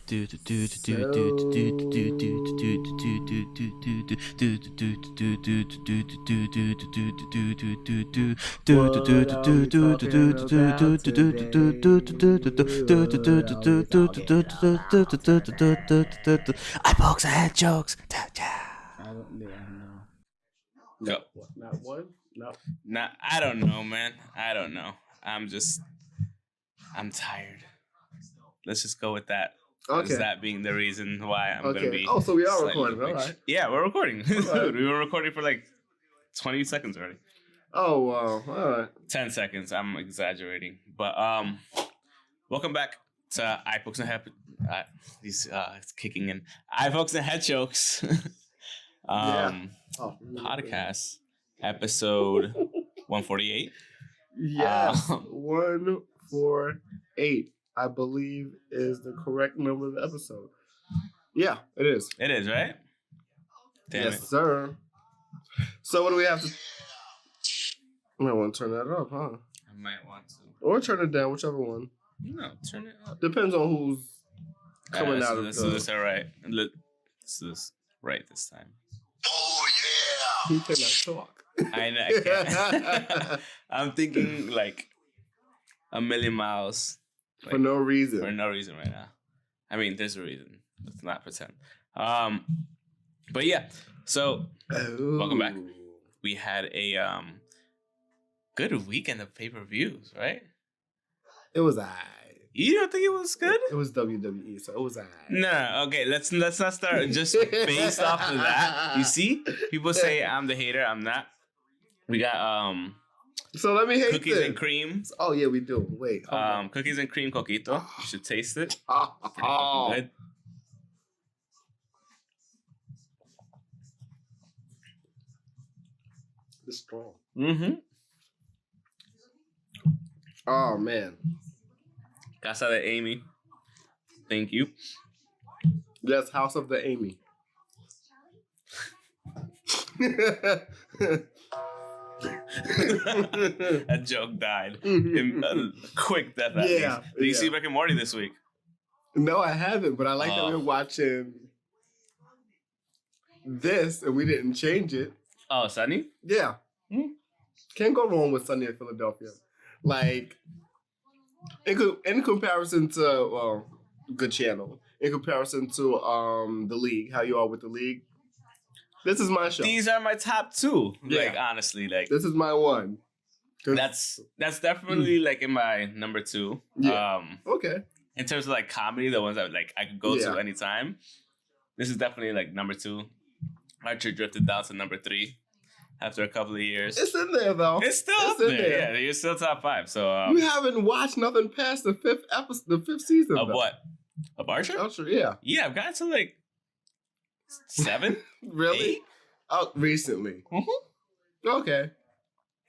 Eyeballs and head jokes. I don't know. Go. Not one? No. Nah, I don't know, man. I don't know. I'm tired. Let's just go with that. Okay. As that being the reason why I'm going to be. Oh, so we are slightly recording. All rich. right. Yeah, we're recording. Right. We were recording for like 20 seconds already. Oh, wow. All right. 10 seconds. I'm exaggerating. But welcome back to iPokes and Head. It's kicking in. iPokes and Head Jokes. Podcast episode 148. Yes, 148, I believe, is the correct number of the episode. Yeah, it is. It is, right? Damn yes, it. sir. So what do we have to... I might want to turn that up, huh? I might want to. Or turn it down, whichever one. No, turn it up. Depends on who's coming out of Let's do this all right. Let's do this right this time. Oh, yeah! He cannot talk. I know. I can't. I'm thinking like a million miles. Like, for no reason. For no reason right now. I mean, there's a reason. Let's not pretend. But yeah. So welcome back. We had a good weekend of pay-per-views, right? It was You don't think it was good? It was WWE, so it was No, okay. Let's not start just based off of that. You see, people say I'm the hater. I'm not. We got So let me hate cookies this. and cream. Oh yeah, we do. Wait. Cookies and cream coquito. You should taste it. Oh. Pretty good. It's strong. Mm-hmm. Oh man. Casa de Amy. Thank you. Yes, House of the Amy. That joke died. In quick death. At least. Did you see Rick and Morty this week? No, I haven't, but I like that we're watching this and we didn't change it. Oh, Sunny? Yeah. Can't go wrong with Sunny in Philadelphia. Like, in comparison to, well, good channel. In comparison to the league, how you are with the league. This is my show. These are my top two. Yeah. Like, honestly, like. This is my one. That's definitely like in my number two. Yeah. Okay. In terms of like comedy, the ones that like I could go to anytime. This is definitely like number two. Archer drifted down to number three after a couple of years. It's in there though. It's still up there. Yeah, you're still top five. So you haven't watched nothing past the fifth season of though. what? Of Archer? Archer, yeah. Yeah, I've gotten to like 7. Really? 8? Oh, recently. Mm-hmm. Okay.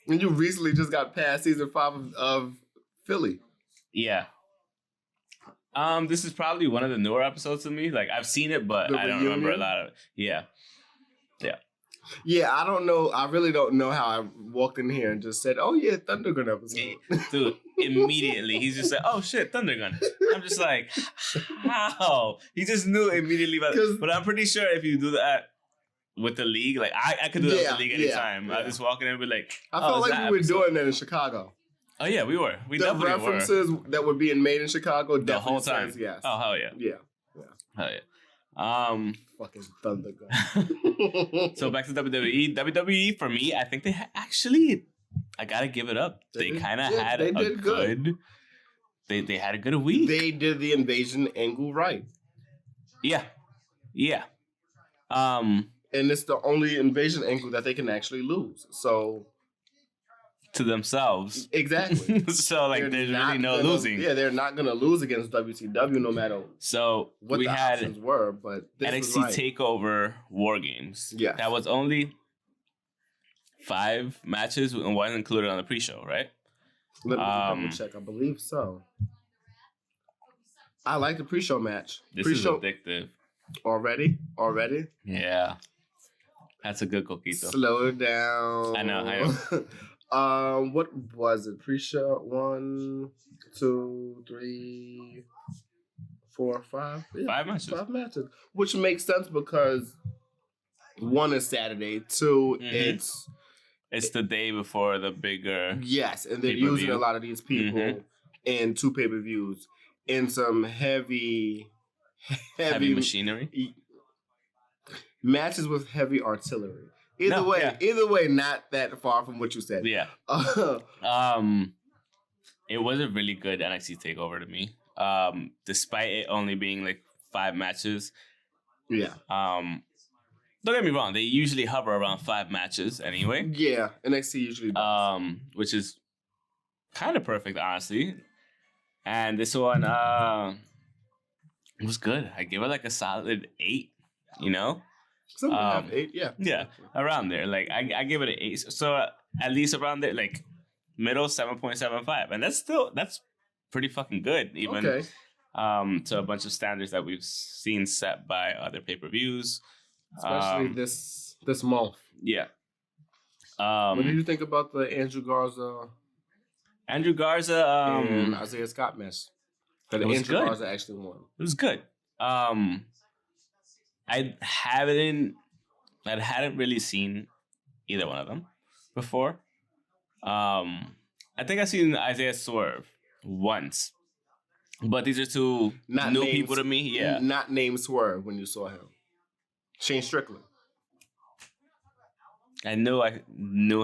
And you recently just got past season 5 of Philly. Yeah. This is probably one of the newer episodes to me. Like I've seen it, but I don't remember a lot of it. Yeah. Yeah, I don't know. I really don't know how I walked in here and just said, "Oh yeah, Thundergun episode." Dude, immediately he's just like, "Oh shit, Thundergun." I'm just like, how? He just knew immediately. But I'm pretty sure if you do that with the league, like I could do that with the league anytime. I just walk in and be like, I felt like we were doing that in Chicago. Oh yeah, we were. We the definitely references that were being made in Chicago the whole time. Yes. Oh hell yeah. Yeah. Hell yeah. Fucking Thundergun. So back to WWE. WWE for me, I think they actually, I gotta give it up. They kind of had a good. They had a good week. They did the invasion angle right. Yeah. And it's the only invasion angle that they can actually lose. So. To themselves. Exactly. So like there's really no losing. Yeah, they're not gonna lose against WCW no matter what the options were, but NXT Takeover War Games. Yeah. That was only 5 matches and wasn't included on the pre-show, right? Let me double check. I believe so. I like the pre-show match. This is addictive. Already? Yeah. That's a good coquito. Slow it down. I know. What was it? Pre-show 1, 2, 3, 4 or 5. Yeah, 5 matches. 5 matches, which makes sense because 1 is Saturday, 2 it's the day before the bigger. Yes, and they're using a lot of these people in 2 pay-per-views in some heavy machinery matches with heavy artillery. Either way, not that far from what you said. Yeah. It was a really good NXT takeover to me. Despite it only being like 5 matches. Yeah. Don't get me wrong, they usually hover around 5 matches anyway. Yeah, NXT usually does. Which is kind of perfect, honestly. And this one it was good. I give it like a solid 8, you know? Some have 8, yeah. Yeah, around there. Like I give it an 8. So at least around there, like middle 7.75. And that's pretty fucking good, even to a bunch of standards that we've seen set by other pay-per-views. Especially this month. Yeah. What did you think about the Andrew Garza and Isaiah Scott match? That Andrew Garza actually won. It was good. I hadn't really seen either one of them before. I think I've seen Isaiah swerve once, but these are 2 new people to me. Yeah, not named Swerve when you saw him. Shane Strickland. I knew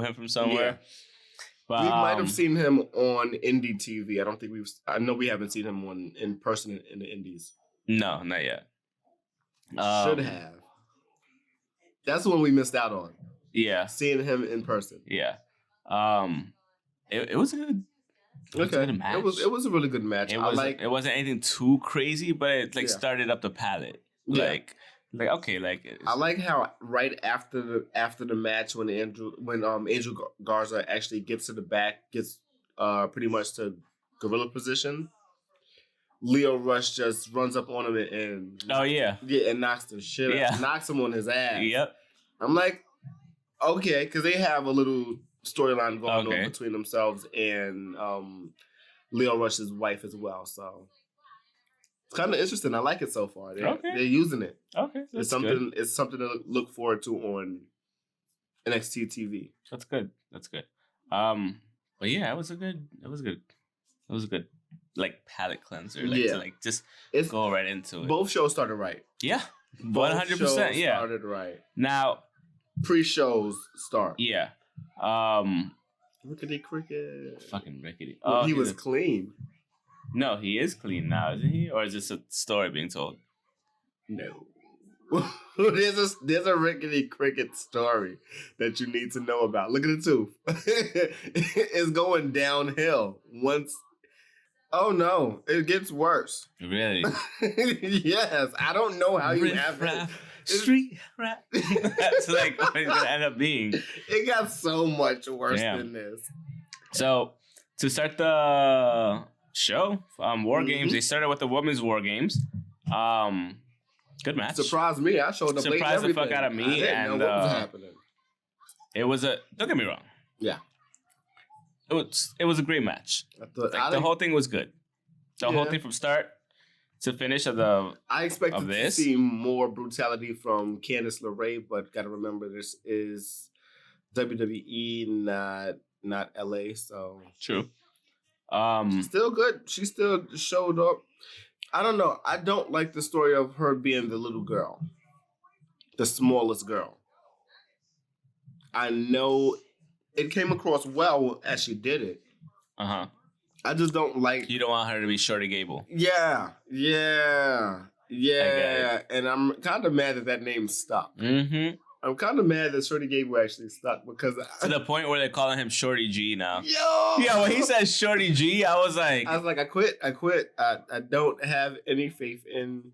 him from somewhere. Yeah. But, we might have seen him on Indie TV. I know we haven't seen him in person in the Indies. No, not yet. Should have. That's the one we missed out on. Yeah. Seeing him in person. Yeah. It was a good. Good match. It was a really good match. It wasn't anything too crazy, but it started up the palate. Yeah. I like how right after the match when Andrew Garza actually gets to the back, gets pretty much to gorilla position, Leo Rush just runs up on him and and knocks the shit out, knocks him on his ass. Yep. I'm like, okay, because they have a little storyline going on between themselves and Leo Rush's wife as well, so. It's kind of interesting. I like it so far. They're using it. Okay, it's something. Good. It's something to look forward to on NXT TV. That's good. But yeah, it was good. It was a good like palate cleanser. To just go right into it. Both shows started right. Yeah, 100%. Yeah, started right. Now, pre-shows start. Yeah. Rickety Cricket. Fucking Rickety. He was clean. No, he is clean now, isn't he? Or is this a story being told? No. There's a Rickety Cricket story that you need to know about. Look at the tooth. It's going downhill once. Oh no, it gets worse. Really? Yes. I don't know how you have it. Street rat. That's like what it's gonna end up being. It got so much worse than this. So to start the show, War Games. They started with the women's War Games. Good match. Surprised me. I showed up late. Surprised the fuck out of me. I didn't know what was happening. It was don't get me wrong. Yeah. It was a great match. The whole thing was good. The whole thing from start to finish of the. I expected to see more brutality from Candice LeRae, but gotta remember this is WWE, not LA. So true. Still good. She still showed up. I don't know. I don't like the story of her being the little girl, the smallest girl. I know it came across well as she did it. I just don't like. You don't want her to be Shorty Gable. Yeah. And I'm kind of mad that name stuck. Mm-hmm. I'm kind of mad that Shorty Gable actually stuck because to the point where they're calling him Shorty G now. Yo, yeah. When he says Shorty G, I was like, I quit. I don't have any faith in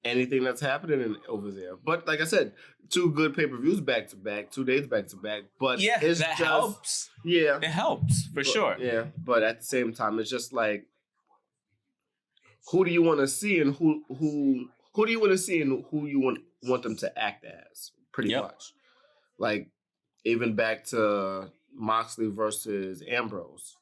anything that's happening over there. But like I said, 2 good pay-per-views back to back, 2 days back to back. But yeah, that helps. Yeah, it helps for sure. Yeah, but at the same time, it's just like, who do you want to see and who do you want to see and who you want them to act as? Pretty much, like even back to Moxley versus Ambrose.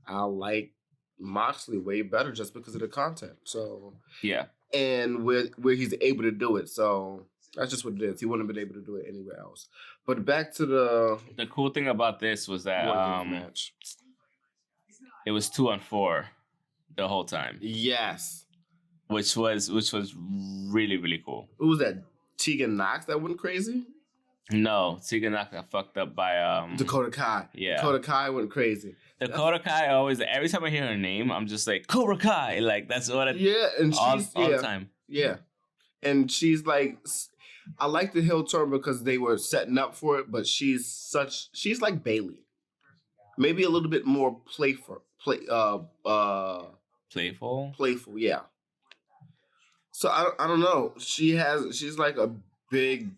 I like Moxley way better just because of the content. So yeah, and where he's able to do it. So that's just what it is. He wouldn't have been able to do it anywhere else. But back to the cool thing about this was that match. It was 2-on-4 the whole time. Yes, which was really, really cool. Who was that? Tegan Knox that went crazy? No, Tegan Knox got fucked up by Dakota Kai. Yeah, Dakota Kai went crazy. Dakota Kai always. Every time I hear her name, I'm just like Cobra Kai. Like that's what. And all the time. Yeah, and she's like, I like the heel turn because they were setting up for it, but she's like Bailey, maybe a little bit more playful. Playful, yeah. So I don't know. She's like a big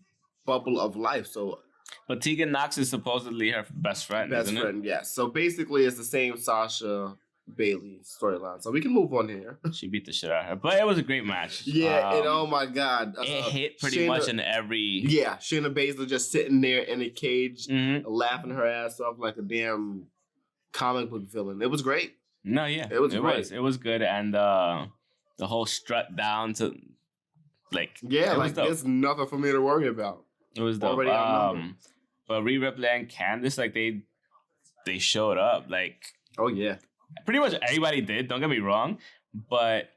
bubble of life. So, but Tegan Knox is supposedly her best friend. Isn't it? Yes. So basically, it's the same Sasha Bailey storyline. So we can move on here. She beat the shit out of her, but it was a great match. Yeah, and oh my god, it hit pretty much in every. Yeah, Shayna Baszler just sitting there in a cage, laughing her ass off like a damn comic book villain. It was great. No, yeah, it was great. It was good, and the whole strut down to like there's nothing for me to worry about. It was dope. But Rhea Ripley and Candice, like they showed up, like pretty much everybody did. Don't get me wrong, but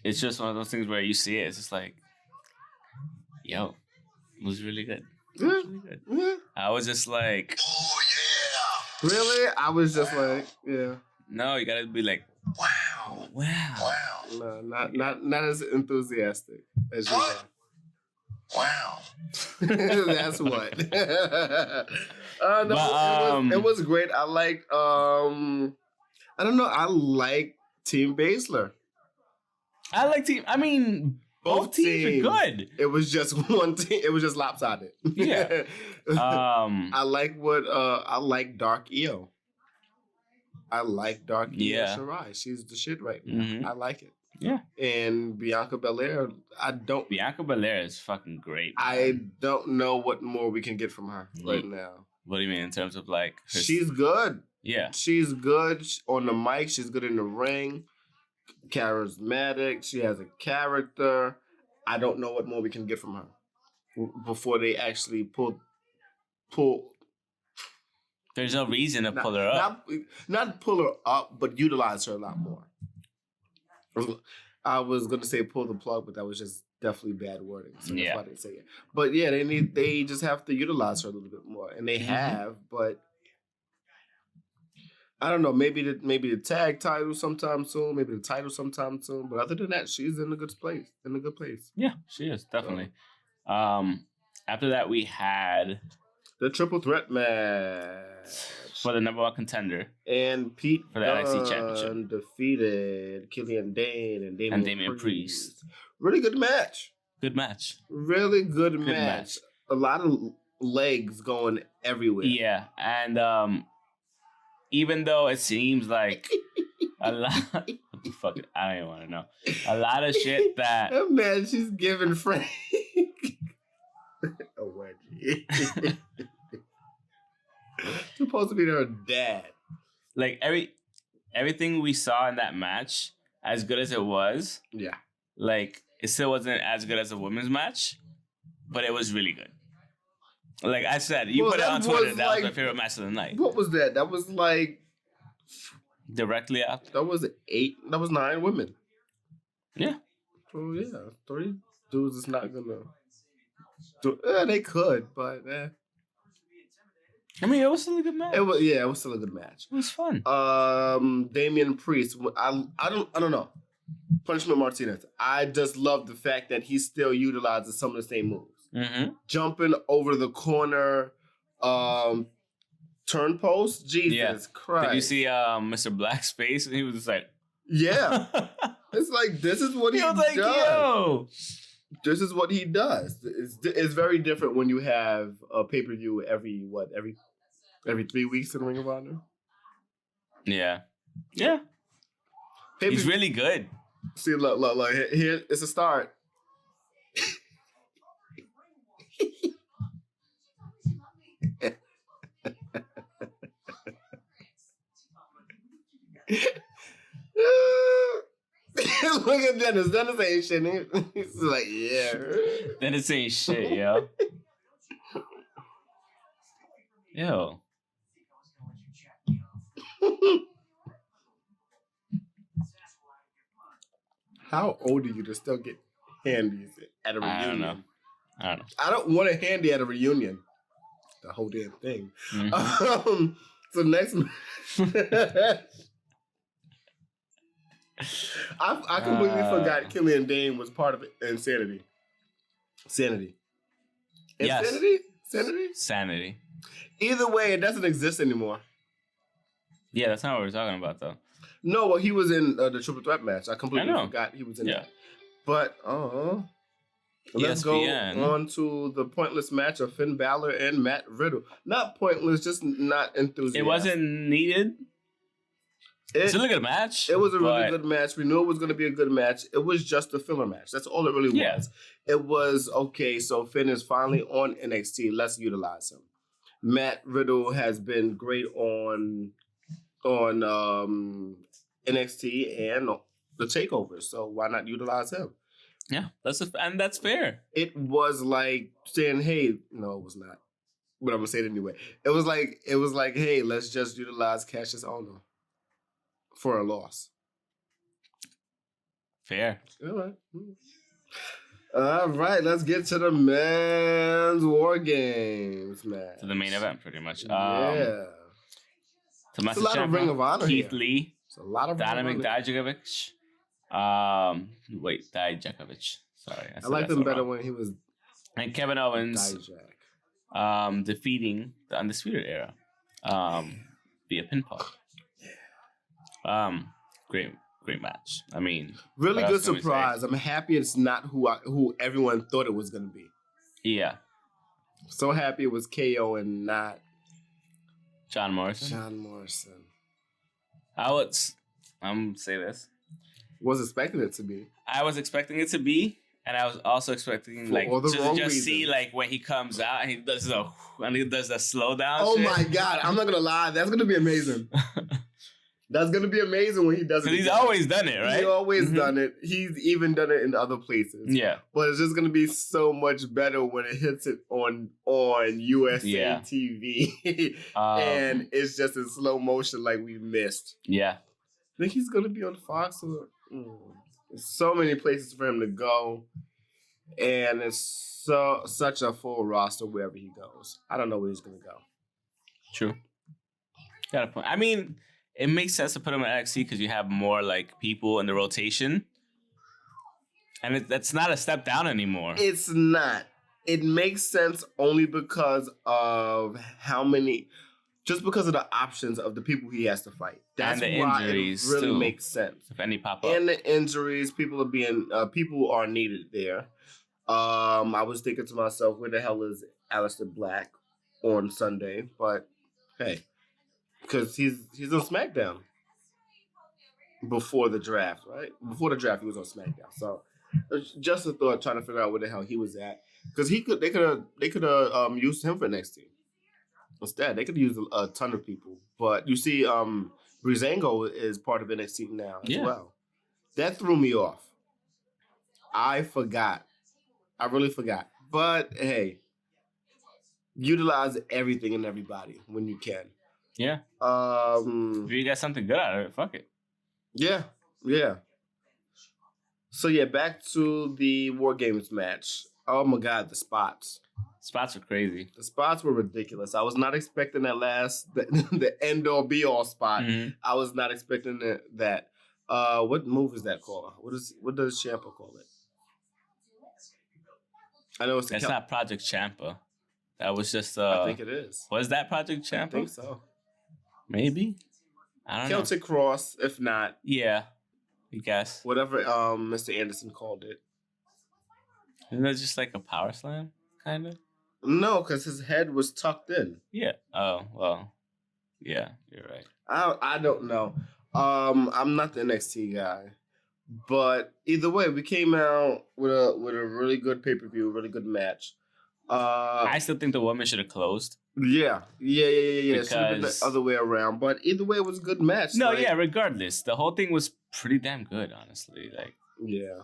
it's just one of those things where you see it, it's just like, yo, it was really good. It was really good. Yeah. I was just like, oh yeah, really? I was just like, yeah. No, you gotta be like, wow. No, not as enthusiastic as you are. Wow. That's what. It was great. I liked, I don't know. I like Team Baszler. Both teams are good. It was just one team. It was just lopsided. Yeah. I like Dark Io. I like Dark Io Shirai. She's the shit right now. Mm-hmm. I like it. Yeah. And Bianca Belair, Bianca Belair is fucking great. Man. I don't know what more we can get from her right now. What do you mean in terms of like? She's good. Yeah. She's good on the mic. She's good in the ring. Charismatic. She has a character. I don't know what more we can get from her before they actually pull. There's no reason to pull her up. Not pull her up, but utilize her a lot more. I was going to say pull the plug, but that was just definitely bad wording. So that's why I didn't say it. But yeah, they just have to utilize her a little bit more. And they have, but I don't know, maybe the tag title sometime soon, maybe the title sometime soon. But other than that, she's in a good place. Yeah, she is, definitely. After that, we had the triple threat match for the number one contender. And Pete for the NXT Championship defeated Killian Dane and Damian Priest. Really good match. Good match. Really good match. A lot of legs going everywhere. Yeah, and even though it seems like a lot, what the fuck? I don't even want to know. A lot of shit that. Oh, man, she's giving Frank a wedgie. Supposed to be her dad. Like everything we saw in that match, as good as it was, like it still wasn't as good as a women's match, but it was really good. Like I said, you put it on Twitter. That was my favorite match of the night. What was that? That was like directly after. That was 9 women. Yeah. So yeah, 30 dudes is not gonna. They could, but. I mean, it was still a good match. It was still a good match. It was fun. Damian Priest. I don't know. Punishment Martinez. I just love the fact that he still utilizes some of the same moves. Mm-hmm. Jumping over the corner, turn post. Jesus Christ! Did you see Mr. Black's face? And he was just like, yeah. It's like this is what he was like, does. Yo. This is what he does. It's very different when you have a pay-per-view every 3 weeks in Ring of Honor. Yeah. Yeah. He's really good. See, look. Here, it's a start. Look at Dennis. Dennis ain't shit. He's like, yeah. Dennis ain't shit, yo. Yo. How old are you to still get handies at a reunion? I don't know. I don't want a handy at a reunion. The whole damn thing. Mm-hmm. So next, I completely forgot Killian Dane was part of Insanity. Sanity. Insanity? Yes. Sanity. Either way, it doesn't exist anymore. Yeah, that's not what we're talking about, though. No, well, he was in the Triple Threat match. I completely forgot he was in that. But, let's go on to the pointless match of Finn Balor and Matt Riddle. Not pointless, just not enthusiastic. It wasn't needed. It's a really good match. It was a really good match. We knew it was going to be a good match. It was just a filler match. That's all it really was. It was, okay, so Finn is finally on NXT. Let's utilize him. Matt Riddle has been great on NXT and the Takeover. So why not utilize him? Yeah, that's fair. It was like saying, "Hey, no, it was not." But I'm gonna say it anyway. It was like, "Hey, let's just utilize Cassius Ohno for a loss." Fair. All right. Let's get to the men's War Games match. To the main event, pretty much. Yeah. It's a lot of Ring of Honor. Keith Lee. It's a lot of Dynamic Dijakovic. Dijakovic. Sorry. I liked him better when he was. And Kevin Owens. Defeating the Undisputed Era. Via pinfall. Great match. I mean, really good surprise. I'm happy it's not who everyone thought it was going to be. Yeah. So happy it was KO and not John Morrison. I'm gonna say this. Was expecting it to be. I was expecting it to be, and I was also expecting to just see like when he comes out and he does the slow down. Oh shit. My god! I'm not gonna lie. That's gonna be amazing. That's gonna be amazing when he does it. Because he's always done it, right? He's always done it. He's even done it in other places. Yeah. But it's just gonna be so much better when it hits it on USA TV, and it's just in slow motion like we missed. Yeah. I think he's gonna be on Fox. There's so many places for him to go, and it's such a full roster wherever he goes. I don't know where he's gonna go. True. Got a point. I mean, it makes sense to put him at NXT because you have more like people in the rotation, and that's not a step down anymore. It's not. It makes sense only because of just because of the options of the people he has to fight. That's and the why injuries it really too, makes sense. If any pop up. And the injuries, people are needed there. I was thinking to myself, where the hell is Aleister Black on Sunday? But hey, because he's on SmackDown before the draft, right? Before the draft, he was on SmackDown. So just a thought, trying to figure out where the hell he was at, because they could have used him for NXT. Instead, they could use a ton of people. But you see, Breezango is part of NXT now as well. That threw me off. I forgot. I really forgot. But hey, utilize everything and everybody when you can. Yeah. If you got something good out of it, fuck it. Yeah. So yeah, back to the War Games match. Oh my God, the spots. Spots are crazy. The spots were ridiculous. I was not expecting the end all be all spot. Mm-hmm. I was not expecting that. What move is that called? What does Ciampa call it? I know it's not Project Ciampa. That was just I think it is. Was that Project Ciampa? I think so. Maybe. I don't know. Celtic Cross, if not. Yeah. I guess. Whatever Mr. Anderson called it. Isn't that just like a power slam, kind of? No, because his head was tucked in. Yeah. Oh, well. Yeah, you're right. I don't know. I'm not the NXT guy. But either way, we came out with a really good pay-per-view, really good match. I still think the woman should have closed. Yeah. Because... It should have been the other way around. But either way, it was a good match. No, regardless. The whole thing was pretty damn good, honestly. Like, yeah.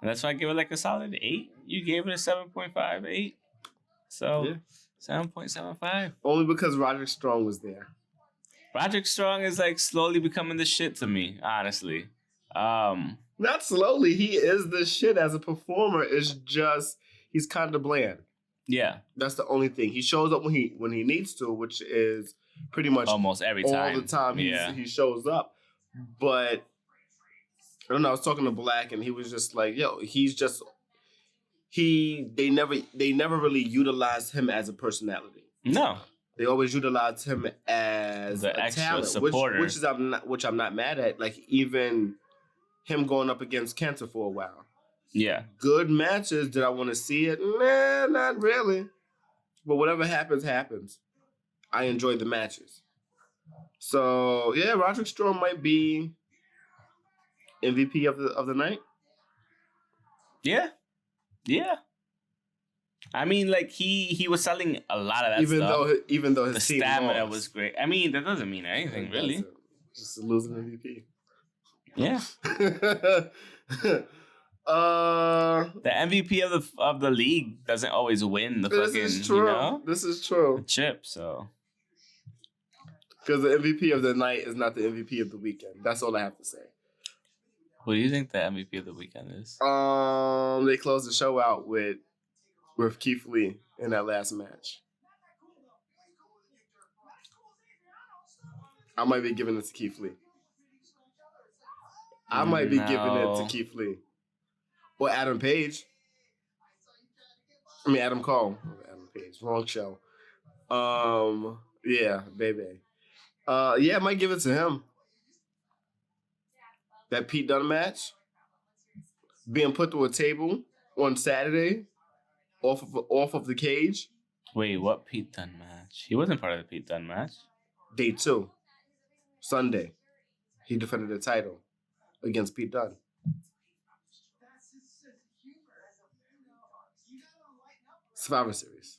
and that's why I give it like a solid 8. You gave it a 7.5, 8. So 7.75. Only because Roderick Strong was there. Roderick Strong is like slowly becoming the shit to me, honestly. Not slowly. He is the shit as a performer. It's just he's kind of bland. Yeah, that's the only thing. He shows up when he needs to, which is pretty much almost every time. All the time he shows up. But I don't know. I was talking to Black, and he was just like, "Yo, he's just They never really utilized him as a personality. No, they always utilized him as the a extra talent, supporter, which I'm not mad at. Like even him going up against Kenta for a while. Yeah. Good matches. Did I want to see it? Nah, not really. But whatever happens, happens. I enjoyed the matches. So yeah, Roderick Strong might be MVP of the night. Yeah. Yeah. I mean, like he was selling a lot of that stuff. Even though his the team stamina lost. was great. I mean, that doesn't mean anything really. Just losing MVP. Yeah. The MVP of the league doesn't always win the fucking. This is true. You know, this is true. The chip. So. Because the MVP of the night is not the MVP of the weekend. That's all I have to say. What do you think the MVP of the weekend is? They closed the show out with Keith Lee in that last match. I might be giving it to Keith Lee. I might be giving it to Keith Lee. Or Adam Page. I mean, Adam Cole. Adam Page. Wrong show. Yeah, baby. Yeah, I might give it to him. That Pete Dunne match. Being put through a table on Saturday. Off of the cage. Wait, what Pete Dunne match? He wasn't part of the Pete Dunne match. Day 2. Sunday. He defended the title against Pete Dunne. Survivor Series.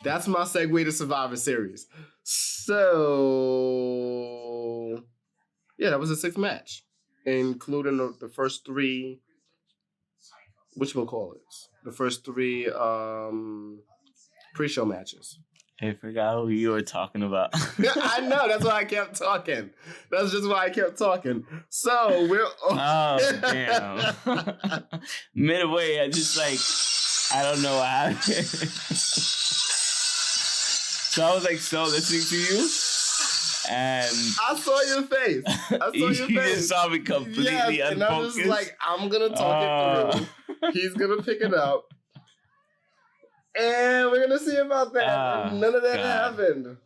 That's my segue to Survivor Series. So, yeah, that was a 6th match, including the first 3. Whatchamacallits? The first 3 pre-show matches. I forgot who you were talking about. I know. That's why I kept talking. That's just why I kept talking. So we're. Oh damn! Midway, I just I don't know what happened. So I was listening to you, and I saw your face. You just saw me completely unfocused. And I was just like, I'm gonna talk it through. He's gonna pick it up. And we're going to see about that. None of that happened.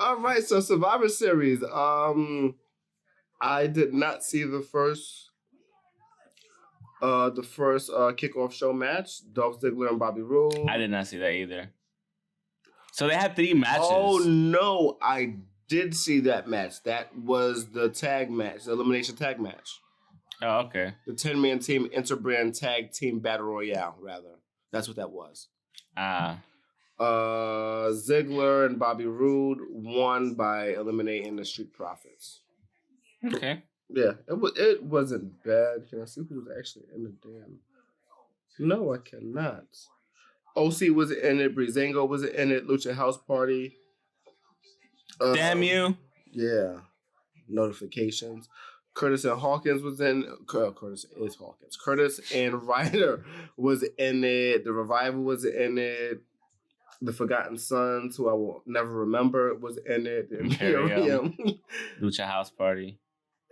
All right, so Survivor Series. I did not see the first kickoff show match. Dolph Ziggler and Bobby Roode. I did not see that either. So they had 3 matches. Oh, no. I did see that match. That was the tag match, the elimination tag match. Oh, okay. The 10-man team interbrand tag team battle royale, rather. That's what that was. Ziggler and Bobby Roode won by eliminating the Street Profits. Okay. Yeah, it wasn't bad. Can I see who was actually in the damn? No, I cannot. OC was in it. Breezango was in it. Lucha House Party. Damn you. Yeah. Notifications. Curtis and Hawkins was in. Curtis is Hawkins. Curtis and Ryder was in it. The Revival was in it. The Forgotten Sons, who I will never remember, was in it. The Imperium. Lucha House Party.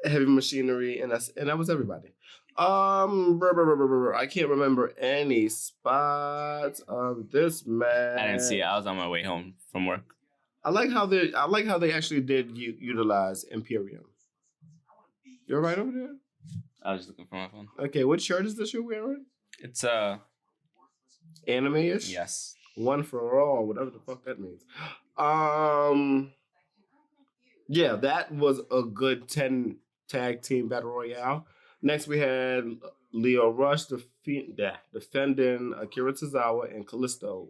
Heavy Machinery, and that was everybody. I can't remember any spots of this match. I didn't see it. I was on my way home from work. I like how they actually did utilize Imperium. You're right over there? I was just looking for my phone. Okay, what shirt is this you're wearing? It's anime-ish? Yes. One for all, whatever the fuck that means. Yeah, that was a good 10 tag team battle royale. Next we had Leo Rush defending Akira Tozawa and Kalisto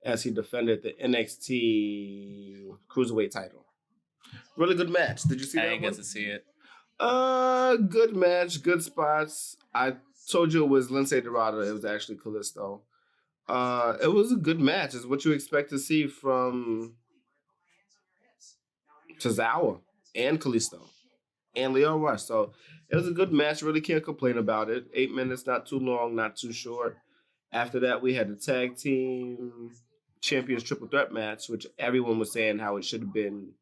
as he defended the NXT Cruiserweight title. Really good match. Did you see that? I didn't get to see it. Good match, good spots. I told you it was Lindsay Dorado. It was actually Kalisto. It was a good match. It's what you expect to see from Tozawa and Kalisto and Leo Rush. So it was a good match. Really can't complain about it. 8 minutes, not too long, not too short. After that, we had the tag team champions triple threat match, which everyone was saying how it should have been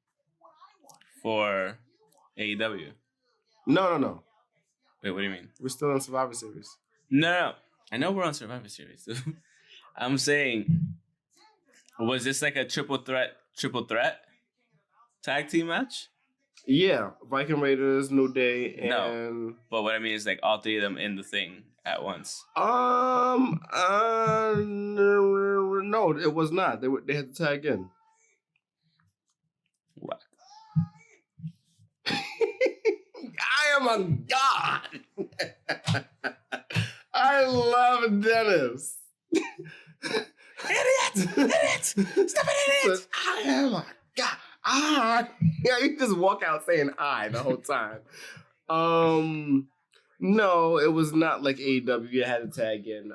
for AEW. No. Wait, what do you mean? We're still in Survivor Series. No. I know we're on Survivor Series. I'm saying, was this like a triple threat tag team match? Yeah, Viking Raiders, New Day, and no. But what I mean is like all three of them in the thing at once. No, it was not. They had to tag in. What? I am a god. I love Dennis. Idiot! Stop it, idiot! I am a god. Yeah, you just walk out saying "I" the whole time. No, it was not like AEW. You had to tag in.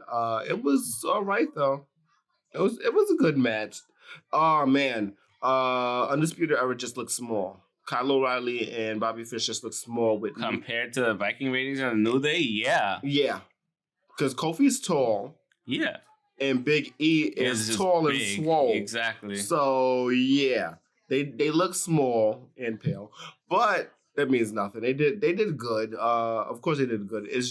It was all right though. It was a good match. Oh man, Undisputed Era just looked small. Kyle O'Reilly and Bobby Fish just look small with compared to the Viking ratings on the New Day. Yeah, because Kofi's tall. Yeah, and Big E is tall and swole. Exactly. So yeah, they look small and pale, but that means nothing. They did good. Of course they did good. It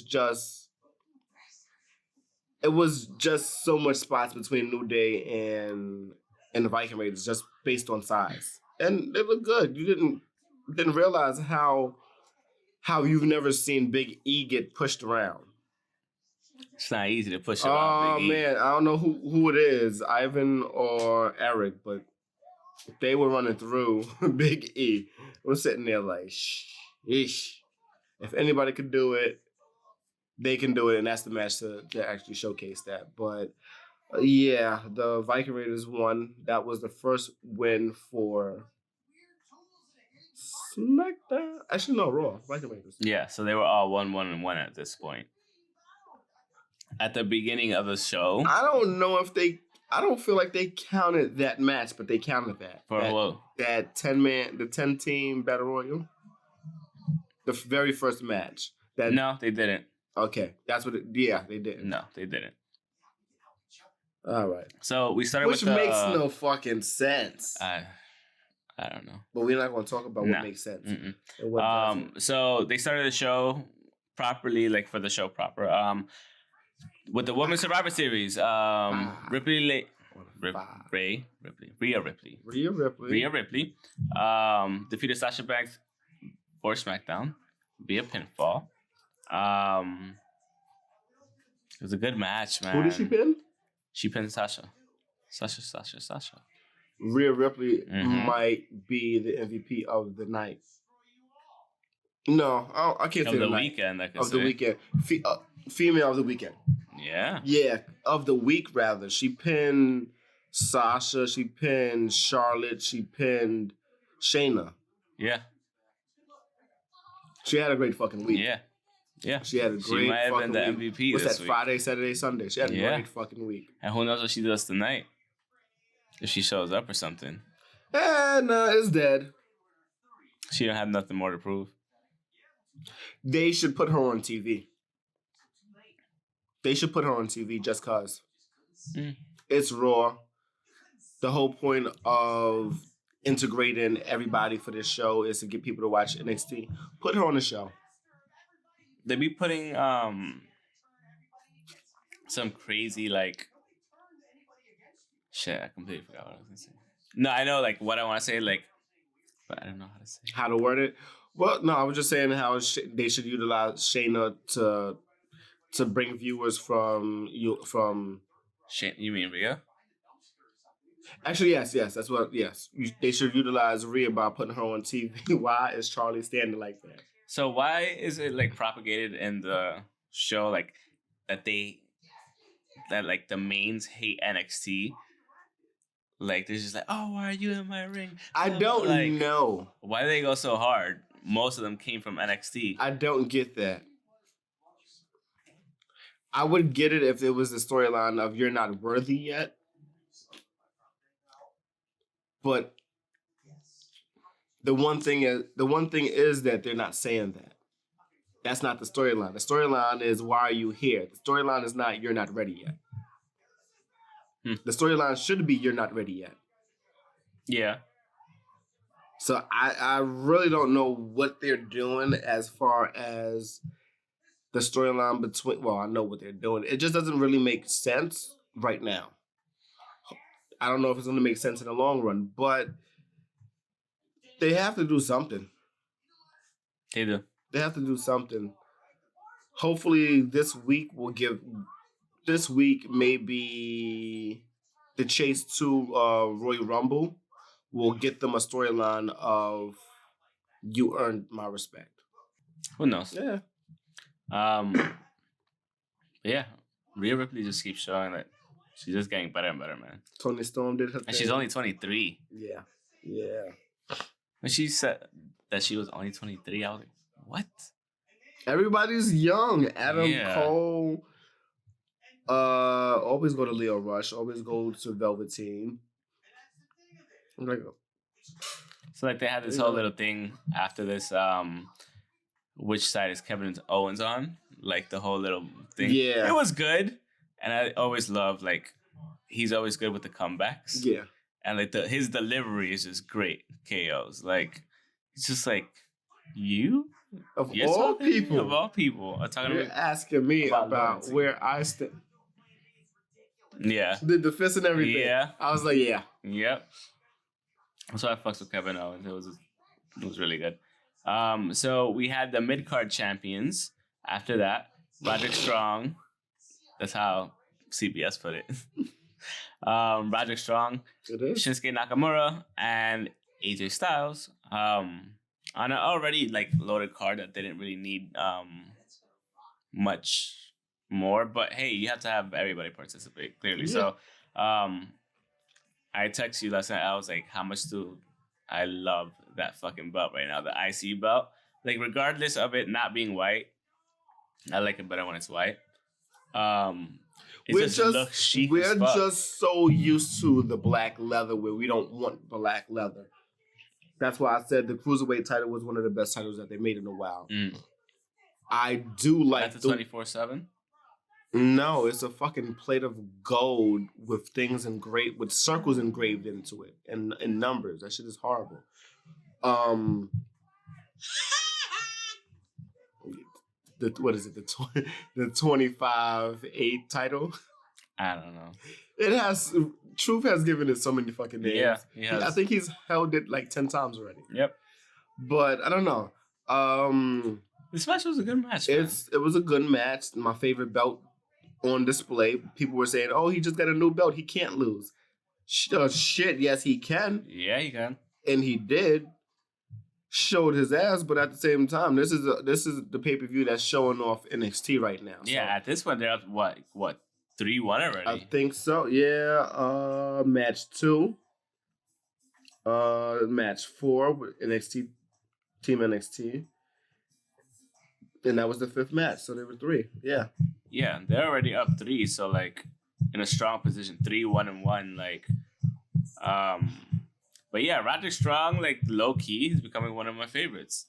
was just so much spots between New Day and the Viking Raiders just based on size. And they look good. You didn't realize how you've never seen Big E get pushed around. It's not easy to push around Big E. Man, I don't know who it is, Ivan or Eric, but they were running through Big E. We're sitting there like, sheesh. If anybody could do it, they can do it, and that's the match to actually showcase that. But yeah, the Viking Raiders won. That was the first win for SmackDown. Actually, no, Raw. Viking Raiders. Yeah, so they were all 1-1-1 at this point. At the beginning of the show, I don't feel like they counted that match, but they counted that. For what? That 10-team Battle Royal. The very first match. No, they didn't. Okay, that's what they didn't. No, they didn't. All right. So we started which with makes no fucking sense. I don't know. But we're not going to talk about what makes sense. So they started the show properly, like for the show proper. With the Women's Survivor Series, Rhea Ripley, defeated Sasha Banks for SmackDown via pinfall. It was a good match, man. Who did she pin? She pinned Sasha. Sasha. Rhea Ripley might be the MVP of the night. No, I can't say the weekend. Of the weekend. Female of the weekend. Yeah. Yeah, of the week, rather. She pinned Sasha. She pinned Charlotte. She pinned Shayna. Yeah. She had a great fucking week. Yeah. She had a great fucking week. She might have been the MVP What's this that, week? Friday, Saturday, Sunday. She had a great fucking week. And who knows what she does tonight? If she shows up or something. No, it's dead. She don't have nothing more to prove. They should put her on TV. They should put her on TV just cause. It's Raw. The whole point of integrating everybody for this show is to get people to watch NXT. Put her on the show. They be putting some crazy like shit. I completely forgot what I was gonna say. No, I know like what I want to say, like, but I don't know how to say it. How to word it. Well, no, I was just saying how they should utilize Shayna to bring viewers from. You mean Rhea? Actually, yes. That's what. Yes, they should utilize Rhea by putting her on TV. Why is Charlie standing like that? So why is it like propagated in the show like that like the mains hate NXT Like, they're just like, oh, why are you in my ring? I don't know. Why do they go so hard? Most of them came from NXT. I don't get that. I would get it if it was the storyline of you're not worthy yet. But the one thing is that they're not saying that. That's not the storyline. The storyline is, why are you here? The storyline is not, you're not ready yet. The storyline should be, you're not ready yet. Yeah. So I really don't know what they're doing as far as the storyline between... Well, I know what they're doing. It just doesn't really make sense right now. I don't know if it's going to make sense in the long run, but they have to do something. They do. They have to do something. Hopefully this week will give... This week, maybe the chase to Royal Rumble will get them a storyline of, you earned my respect. Who knows? Yeah. Yeah. Rhea Ripley just keeps showing that she's just getting better and better, man. Toni Storm did her thing. And she's only 23. Yeah. Yeah. When she said that she was only 23, I was like, what? Everybody's young. Adam Cole. Always go to Leo Rush. Always go to Velveteen. I'm like, so like they had this whole little thing after this. Which side is Kevin Owens on? Like the whole little thing. Yeah, it was good, and I always love like he's always good with the comebacks. Yeah, and like his delivery is just great. KOs like it's just like you. Of all people, you're asking me about where I stand. Yeah. The fist and everything. Yeah. I was like, yeah. Yep. So I fucks with Kevin Owens. It was really good. So we had the mid-card champions. After that, Roderick Strong. That's how CBS put it. Roderick Strong, Shinsuke Nakamura, and AJ Styles. On an already like loaded card that didn't really need much more, but hey, you have to have everybody participate clearly. Yeah. So I texted you last night. I was like, how much do I love that fucking belt right now, the IC belt? Like, regardless of it not being white, I like it better when it's white. We're just so used to the black leather where we don't want black leather. That's why I said the Cruiserweight title was one of the best titles that they made in a while. I do like the 24/7. No, it's a fucking plate of gold with things engraved, with circles engraved into it and numbers. That shit is horrible. What is it? The 25-8 title. I don't know. It has Truth has given it so many fucking names. Yeah, he has. I think he's held it like 10 times already. Yep. But I don't know. This match was a good match. It was a good match. My favorite belt on display. People were saying, "Oh, he just got a new belt. He can't lose." Shit, yes, he can. Yeah, he can. And he did. Showed his ass, but at the same time, this is the pay-per-view that's showing off NXT right now. Yeah, at this point, they're up, what 3-1 already? I think so. Yeah. Match 2. Match 4 with NXT, Team NXT. And that was the 5th match, so there were 3. Yeah. Yeah, they're already up 3, so like in a strong position, 3-1-1, like but yeah, Roderick Strong, like low key, he's becoming one of my favorites.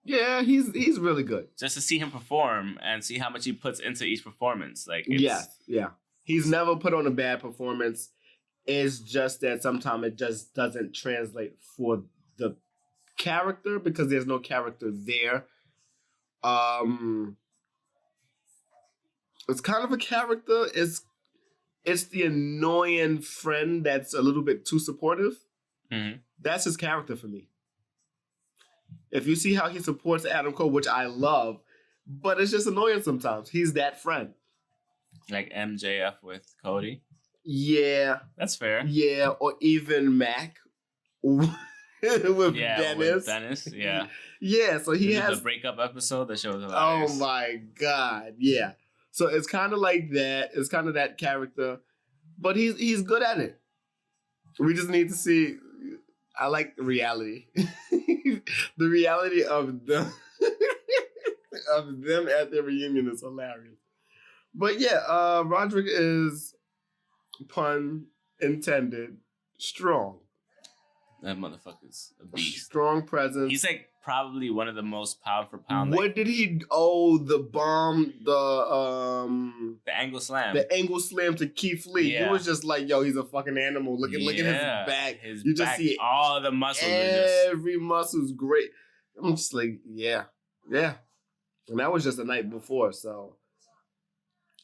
Yeah, he's really good. Just to see him perform and see how much he puts into each performance, like yeah. He's never put on a bad performance. It's just that sometimes it just doesn't translate for the character because there's no character there. It's kind of a character. It's the annoying friend that's a little bit too supportive. Mm-hmm. That's his character for me. If you see how he supports Adam Cole, which I love, but it's just annoying sometimes. He's that friend. Like MJF with Cody? Yeah. That's fair. Yeah, or even Mac with Dennis. With Dennis, yeah. Yeah, so he has... the breakup episode that shows hilarious. Oh my God, yeah. So it's kind of like that. It's kind of that character. But he's good at it. We just need to see. I like reality. The reality of them of them at their reunion is hilarious. But yeah, Roderick is, pun intended, strong. That motherfucker's a beast. Strong presence. He's like probably one of the most pound for pound. What did he? Oh, the bomb, the angle slam. The angle slam to Keith Lee. Yeah. He was just like, yo, he's a fucking animal. Look at his back. You just see all the muscles. Every muscle's great. I'm just like, yeah. And that was just the night before, so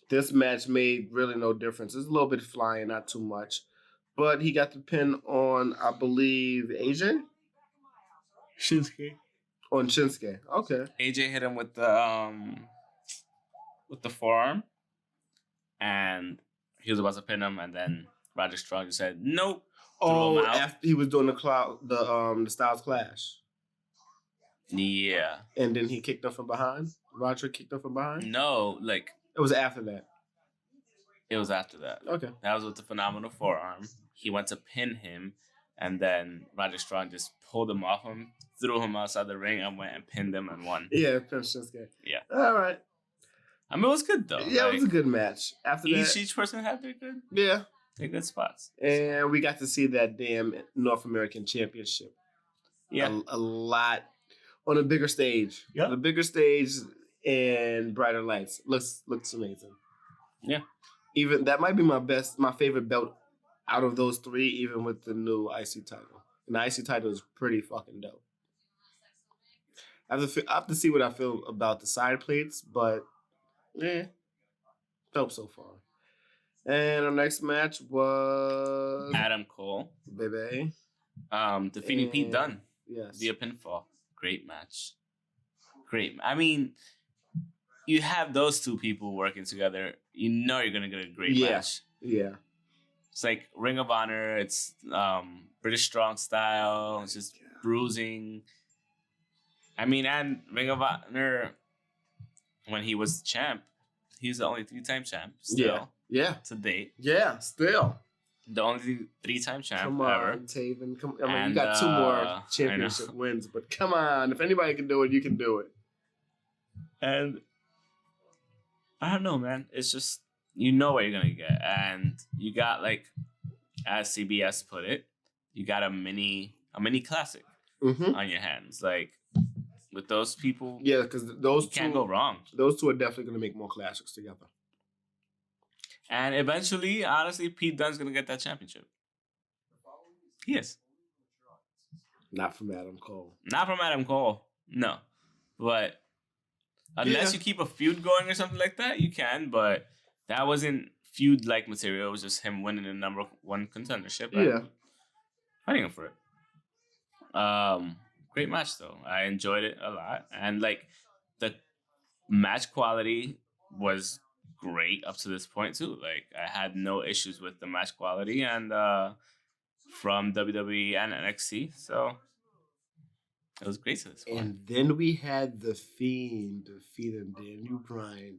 this match made really no difference. It's a little bit flying, not too much. But he got the pin on, I believe, AJ? Shinsuke. On Shinsuke. Okay. AJ hit him with the forearm. And he was about to pin him, and then Roderick Strong just said, nope. Oh, after he was doing the Styles Clash. Yeah. And then he kicked him from behind? Roderick kicked him from behind? No, like... It was after that. It was after that. Okay. That was with the phenomenal forearm. He went to pin him, and then Roderick Strong just pulled him off him, threw him outside the ring, and went and pinned him and won. Yeah, pinned Shinsuke. Yeah. All right. I mean, it was good, though. Yeah, it was a good match. After that... Each person had their good... Yeah. Their good spots. And we got to see that damn North American Championship. Yeah. A lot... On a bigger stage. Yeah. On a bigger stage and brighter lights. Looks amazing. Yeah. Even that might be my favorite belt out of those three, even with the new IC title. And the IC title is pretty fucking dope. I have to see what I feel about the side plates, but dope so far. And our next match was Adam Cole, baby, defeating Pete Dunne. Yes, via pinfall. Great match. I mean, you have those two people working together. You know you're gonna get a great match. Yeah. It's like Ring of Honor. It's British Strong Style. It's just bruising. I mean, and Ring of Honor, when he was champ, he's the only 3-time champ still. Yeah. To date. Yeah, still. The only 3-time champ come on, ever. Taven. Come on. I mean, you got 2 more championship wins, but come on. If anybody can do it, you can do it. And I don't know, man. It's just, you know what you're going to get. And you got, like, as CBS put it, you got a mini classic on your hands. Like, with those people, yeah, because those you can't go wrong. Those two are definitely going to make more classics together. And eventually, honestly, Pete Dunne's going to get that championship. He is. Not from Adam Cole. Not from Adam Cole, no. But unless you keep a feud going or something like that, you can. But that wasn't feud-like material. It was just him winning the number 1 contendership. Yeah. Fighting him for it. Great match, though. I enjoyed it a lot. And, like, the match quality was great up to this point, too. Like, I had no issues with the match quality and from WWE and NXT. So, it was great to this point. And then we had The Fiend defeating Daniel Bryan.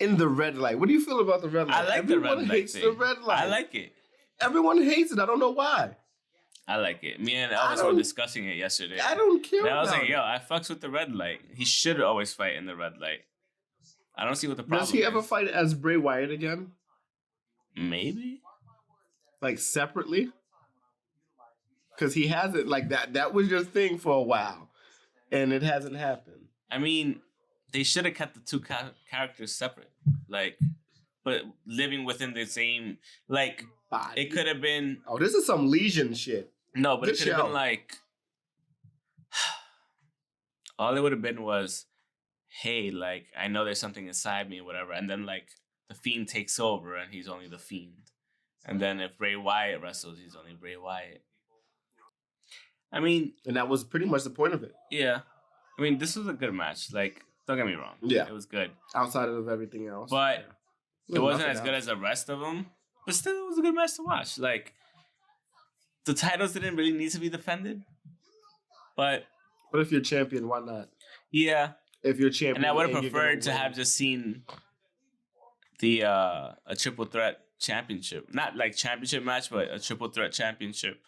In the red light. What do you feel about the red light? I like the red light. Everyone hates the red light. I like it. Everyone hates it. I don't know why. I like it. Me and Elvis were discussing it yesterday. I don't care. And I was like, yo, I fucks with the red light. He should always fight in the red light. I don't see what the problem is. Does he ever fight as Bray Wyatt again? Maybe. Like separately? Because he hasn't, like that was your thing for a while. And it hasn't happened. I mean, they should have kept the two characters separate. Like, but living within the same, like, body. It could have been... Oh, this is some Legion shit. No, but it could have been like... All it would have been was, hey, like, I know there's something inside me, whatever. And then, like, the Fiend takes over and he's only the Fiend. And then if Bray Wyatt wrestles, he's only Bray Wyatt. I mean... And that was pretty much the point of it. Yeah. I mean, this was a good match. Like, don't get me wrong. Yeah. It was good. Outside of everything else. But it wasn't as good as the rest of them. But still, it was a good match to watch. Like, the titles didn't really need to be defended. But if you're champion, why not? Yeah. If you're champion. And I would have preferred to have just seen the a triple threat championship. Not like championship match, but a triple threat championship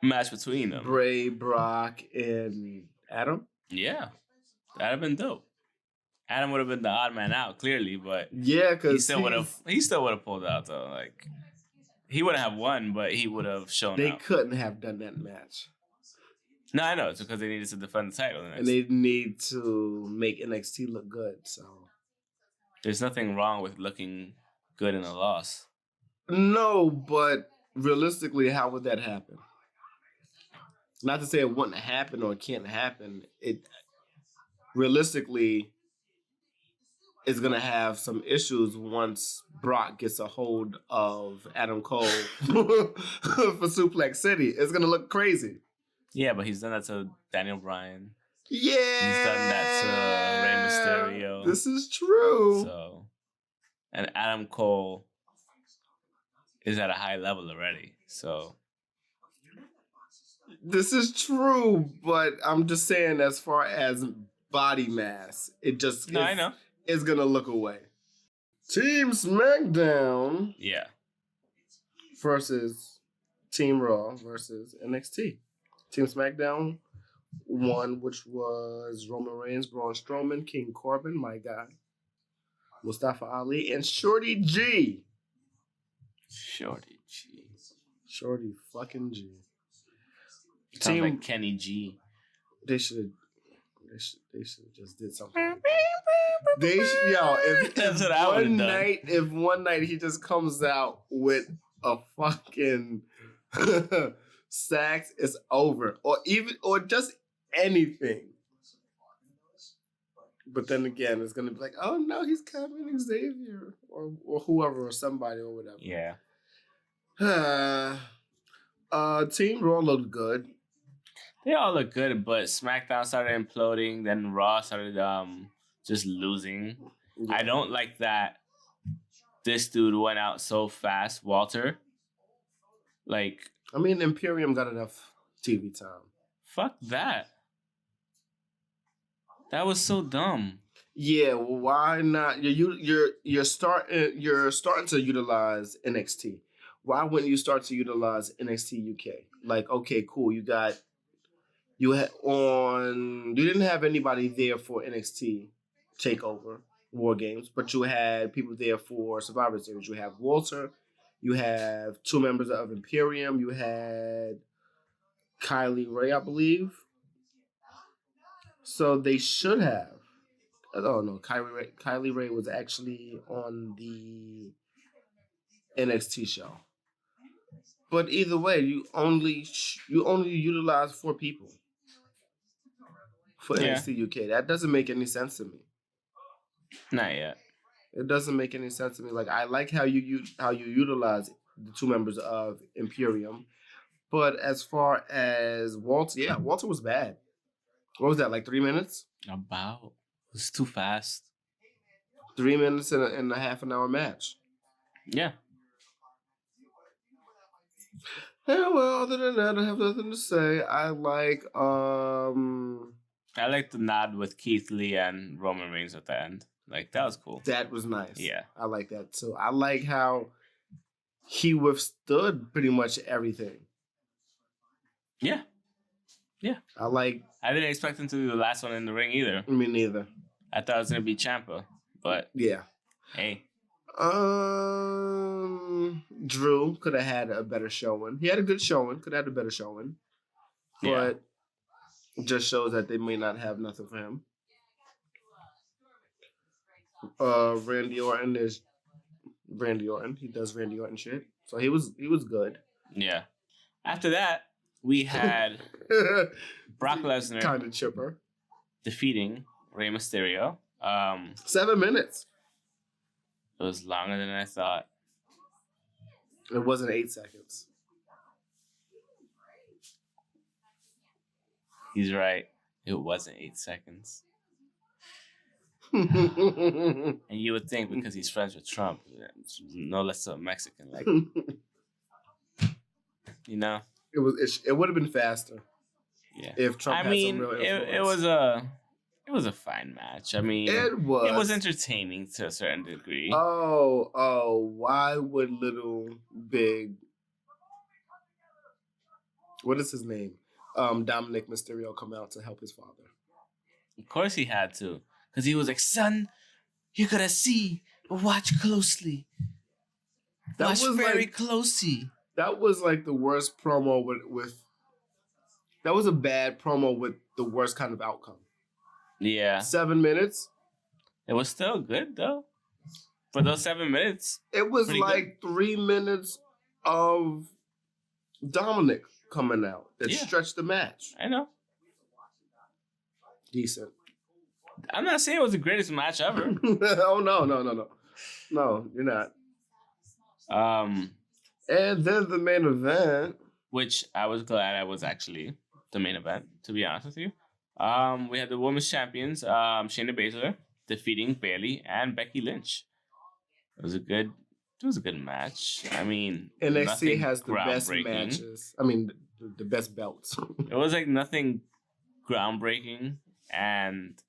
match between them. Bray, Brock, and Adam? Yeah. That'd have been dope. Adam would have been the odd man out, clearly, but yeah, because he still would have pulled out though. Like he wouldn't have won, but he would have shown they out. couldn't have done that match. No, I know. It's because they needed to defend the title. And they need to make NXT look good. So there's nothing wrong with looking good in a loss. No, but realistically, how would that happen? Not to say it wouldn't happen or it can't happen. It realistically is going to have some issues once Brock gets a hold of Adam Cole for Suplex City. It's going to look crazy. Yeah, but he's done that to Daniel Bryan. Yeah. He's done that to Rey Mysterio. This is true. So, and Adam Cole is at a high level already. So, this is true, but I'm just saying as far as body mass, it just I know. It's going to look away. Team SmackDown. Yeah. Versus Team Raw versus NXT. Team SmackDown won, which was Roman Reigns, Braun Strowman, King Corbin, my guy, Mustafa Ali, and Shorty G. Shorty G. Shorty fucking G. Sounds like Kenny G. They should just did something. They should, if one night he just comes out with a fucking sax, it's over, or just anything. But then again, it's gonna be like, oh no, he's coming, Xavier, or whoever, or somebody, or whatever. Yeah. Team Raw looked good. They all look good, but SmackDown started imploding. Then Raw started just losing. Yeah. I don't like that this dude went out so fast, Walter. Like, I mean, Imperium got enough TV time. Fuck that. That was so dumb. Yeah, well, why not? You're starting to utilize NXT. Why wouldn't you start to utilize NXT UK? Like, okay, cool. You didn't have anybody there for NXT Takeover War Games, but you had people there for Survivor Series. You have Walter, you have two members of Imperium, you had Kylie Rae, I believe. So they should have. Oh no, Kylie Rae was actually on the NXT show. But either way, you only utilize 4 people for NXT UK. That doesn't make any sense to me. Not yet. It doesn't make any sense to me. Like, I like how you utilize the 2 members of Imperium, but as far as Walter, Walter was bad. What was that, like 3 minutes? About. It was too fast. 3 minutes in a half an hour match. Yeah. Yeah, well, other than that, I have nothing to say. I like the nod with Keith Lee and Roman Reigns at the end. Like, that was cool. That was nice. Yeah. I like that too. I like how he withstood pretty much everything. Yeah. Yeah. I didn't expect him to do the last one in the ring either. Me neither. I thought it was going to be Ciampa, but yeah. Hey. Drew could have had a better showing. He had a good showing. Could have had a better showing. But it just shows that they may not have nothing for him. Randy Orton is Randy Orton. He does Randy Orton shit. So he was good. Yeah. After that, we had Brock Lesnar kind of chipper defeating Rey Mysterio. 7 minutes. It was longer than I thought. It wasn't 8 seconds. He's right. It wasn't 8 seconds. And you would think because he's friends with Trump, no less a Mexican, like, you know. It would have been faster. Yeah. If Trump had some real influence. It It was a fine match. I mean, it was entertaining to a certain degree. Why would little big? What is his name? Dominic Mysterio come out to help his father. Of course he had to. Because he was like, son, you gotta see. Watch closely. Watch very closely. That was like the worst promo with... That was a bad promo with the worst kind of outcome. Yeah. 7 minutes. It was still good, though. For those 7 minutes. It was like good. 3 minutes of Dominic coming out that stretched the match. I know. Decent. I'm not saying it was the greatest match ever. Oh, no. No, you're not. And then the main event. Which I was glad I was actually the main event, to be honest with you. We had the women's champions, Shayna Baszler, defeating Bayley and Becky Lynch. It was a good match. I mean, NXT has the best matches. I mean, the best belts. It was like nothing groundbreaking, and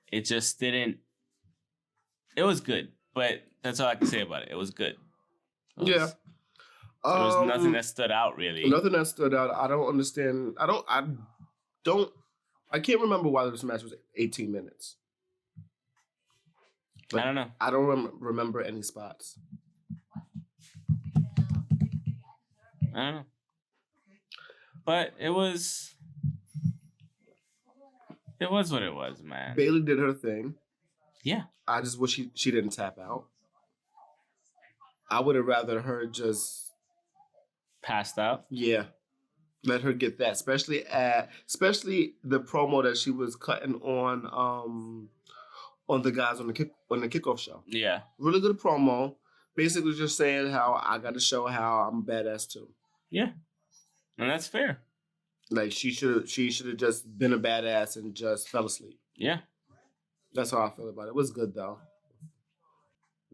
it just didn't. It was good, but that's all I can say about it. It was good. There was nothing that stood out, really. Nothing that stood out. I don't understand. I can't remember why this match was 18 minutes. But I don't know. I don't remember any spots. I don't know. But it was what it was, man. Bayley did her thing. Yeah. I just wish she didn't tap out. I would have rather her just passed out. Yeah. Let her get that, especially the promo that she was cutting on the guys on the kickoff show. Yeah. Really good promo. Basically just saying how I got to show how I'm a badass too. Yeah. And that's fair. Like she should have just been a badass and just fell asleep. Yeah. That's how I feel about it. It was good though.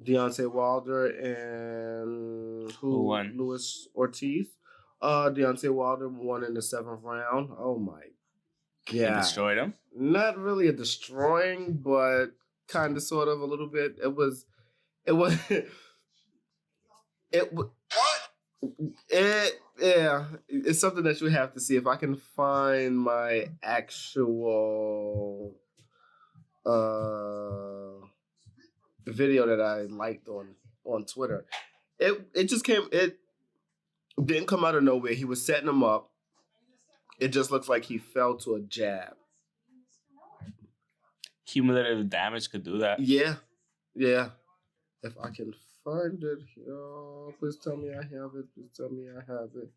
Deontay Wilder and who won? Luis Ortiz. Deontay Wilder won in the 7th round. Oh my god! He destroyed him. Not really a destroying, but kind of, sort of, a little bit. What? Yeah. It's something that you have to see. If I can find my actual video that I liked on Twitter, it just came. It didn't come out of nowhere. He was setting him up. It just looks like he fell to a jab. Cumulative damage could do that. Yeah. If I can find it here, please tell me I have it. Please tell me I have it.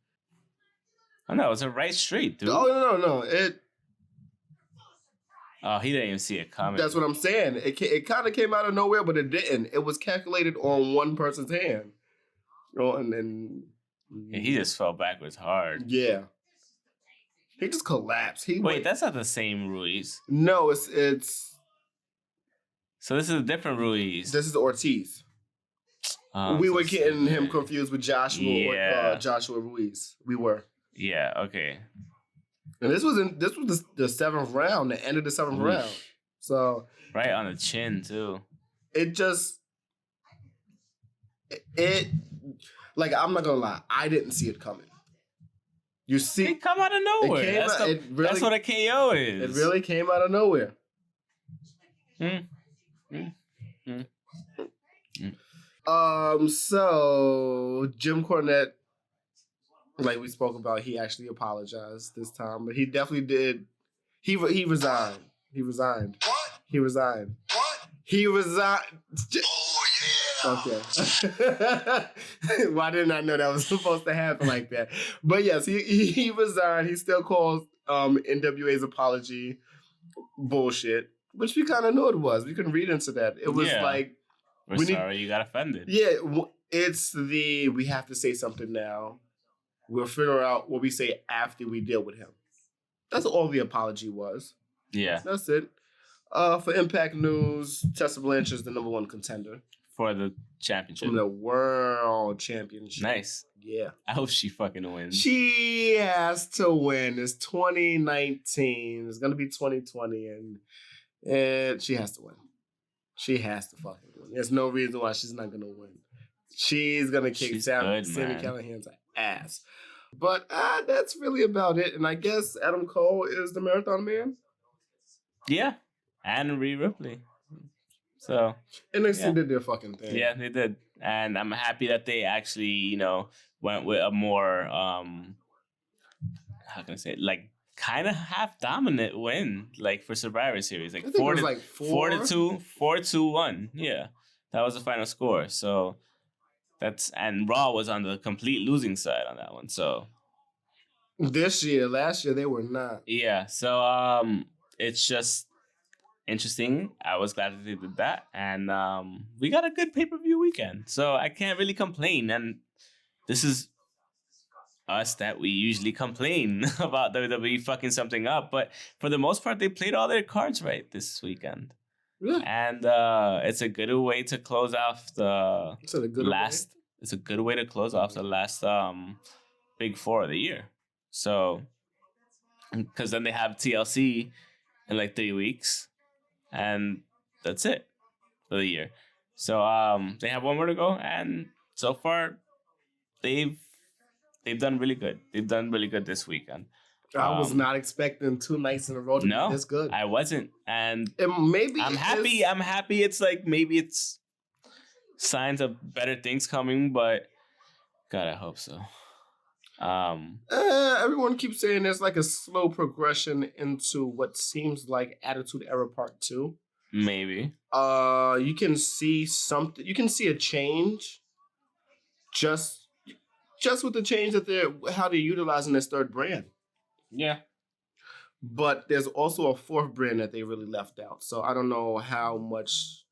Oh no, it's a right straight, dude. Oh no! Oh, he didn't even see it coming. That's what I'm saying. It kind of came out of nowhere, but it didn't. It was calculated on one person's hand. And then... Yeah, he just fell backwards hard. Yeah. He just collapsed. Wait, that's not the same Ruiz. No, it's... So this is a different Ruiz. This is Ortiz. We were getting him confused with Joshua Ruiz. We were. Yeah, okay. And this was the 7th round, the end of the 7th round. So right on the chin too. It just like, I'm not gonna lie, I didn't see it coming. You see, it come out of nowhere. That's what a KO is. It really came out of nowhere. So Jim Cornette, like we spoke about, he actually apologized this time, but he definitely did. He resigned. He resigned. What? He resigned. What? He resigned. Oh yeah. Okay. Why didn't I know that was supposed to happen like that? But yes, he resigned. He still calls NWA's apology bullshit, which we kind of knew it was. We can read into that. It was like, we're sorry you got offended. Yeah, it's we have to say something now. We'll figure out what we say after we deal with him. That's all the apology was. Yeah. That's it. For Impact News, Tessa Blanchard is the #1 contender. for the championship. From the World Championship. Nice. Yeah. I hope she fucking wins. She has to win. It's 2019. It's going to be 2020. And she has to win. She has to fucking win. There's no reason why she's not going to win. She's going to kick Sammy Callahan's ass. But that's really about it. And I guess Adam Cole is the Marathon Man. Yeah. And Rhea Ripley. So. And they did their fucking thing. Yeah, they did. And I'm happy that they actually, went with a more, how can I say it? Like, kind of half dominant win, like, for Survivor Series. Like, 4-2, 4-2-1. Yeah. That was the final score. So. And Raw was on the complete losing side on that one. So last year they were not. Yeah. So it's just interesting. I was glad that they did that, and we got a good pay-per-view weekend. So I can't really complain. And this is us that we usually complain about WWE fucking something up, but for the most part, they played all their cards right this weekend. Yeah. And it's a good way to close off the last. It's a good way to close off the last big four of the year. So, because then they have TLC in like 3 weeks, and that's it for the year. So they have one more to go, and so far they've done really good. They've done really good this weekend. I was not expecting 2 nights in a row to be this good. I wasn't, and maybe I'm happy. I'm happy. It's like maybe it's signs of better things coming, but God, I hope so. Everyone keeps saying there's like a slow progression into what seems like Attitude Era Part 2. Maybe. You can see something. You can see a change. Just with the change that how they're utilizing this third brand. Yeah. But there's also a 4th brand that they really left out. So I don't know how much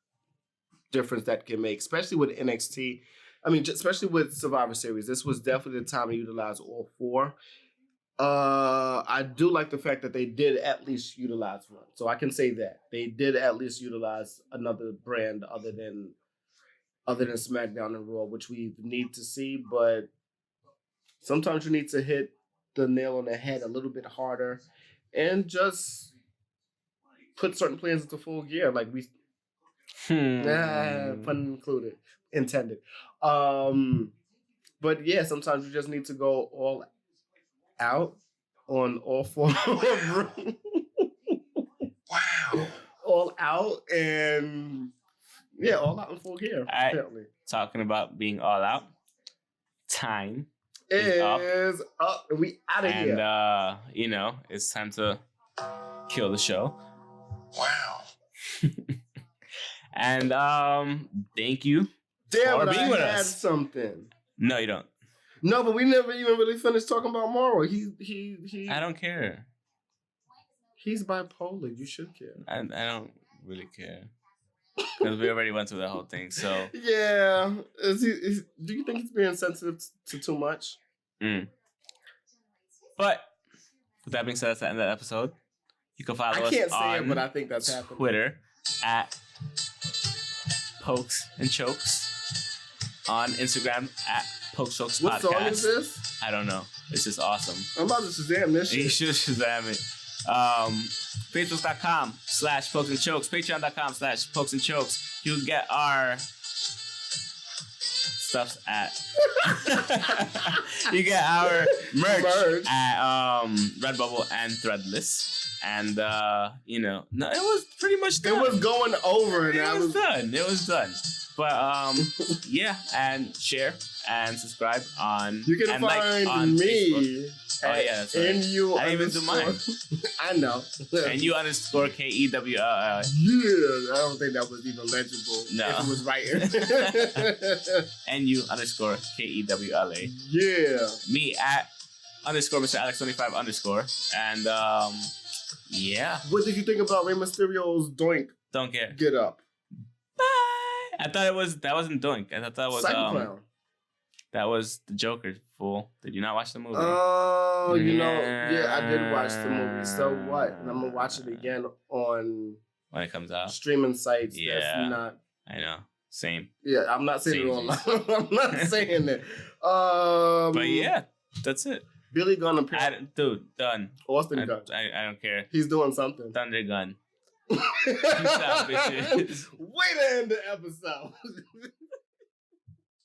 difference that can make, especially with NXT. I mean, especially with Survivor Series. This was definitely the time to utilize all 4. I do like the fact that they did at least utilize one. So I can say that. They did at least utilize another brand other than SmackDown and Raw, which we need to see. But sometimes you need to hit the nail on the head a little bit harder and just put certain plans into full gear. Like we... pun intended. But yeah, sometimes you just need to go all out on all 4. Wow. All out and all out in full gear. Apparently. Talking about being all out. Time is up. We out of here. And it's time to kill the show. Wow. And thank you for being with us. Something. No, you don't. No, but we never even really finished talking about Morrow. He. I don't care. He's bipolar. You should care. I don't really care because we already went through the whole thing. So yeah, do you think he's being sensitive to too much? But with that being said, that's the end of the episode. You can follow us on I can't say it, but I think that's happening. Twitter at Pokes and Chokes. On Instagram at Pokes Chokes Podcast. What song is this? I don't know. It's just awesome. I'm about to Shazam this shit. You should Shazam it. Facebook.com/Pokes and Chokes. Patreon.com/Pokes and Chokes. You can get our stuff at you get our merch at Redbubble and Threadless. And no, it was pretty much done. It was going over and it was done. But yeah, and share and subscribe on. You can find on me. Facebook. Oh yeah, that's right. NU I didn't even do mine. I know. NU_KEWLL. Yeah, I don't think that was even legible. No, if it was right. NU_KEWLA. Yeah. Me at _Mr. Alex25_ and yeah. What did you think about Rey Mysterio's doink? Don't care. Get up. Bye. I thought that wasn't doink. I thought that was Clown. That was the Joker, fool. Did you not watch the movie? Oh, yeah, I did watch the movie. So what? And I'm gonna watch it again on when it comes out. Streaming sites. Yeah. That's not. I know. Same. Yeah, I'm not saying it online. I'm not saying that. But yeah, that's it. Billy Gunn apparently. Dude, done. Austin Gunn. I don't care. He's doing something. Thundergun. Peace out, bitches. Way to end the episode.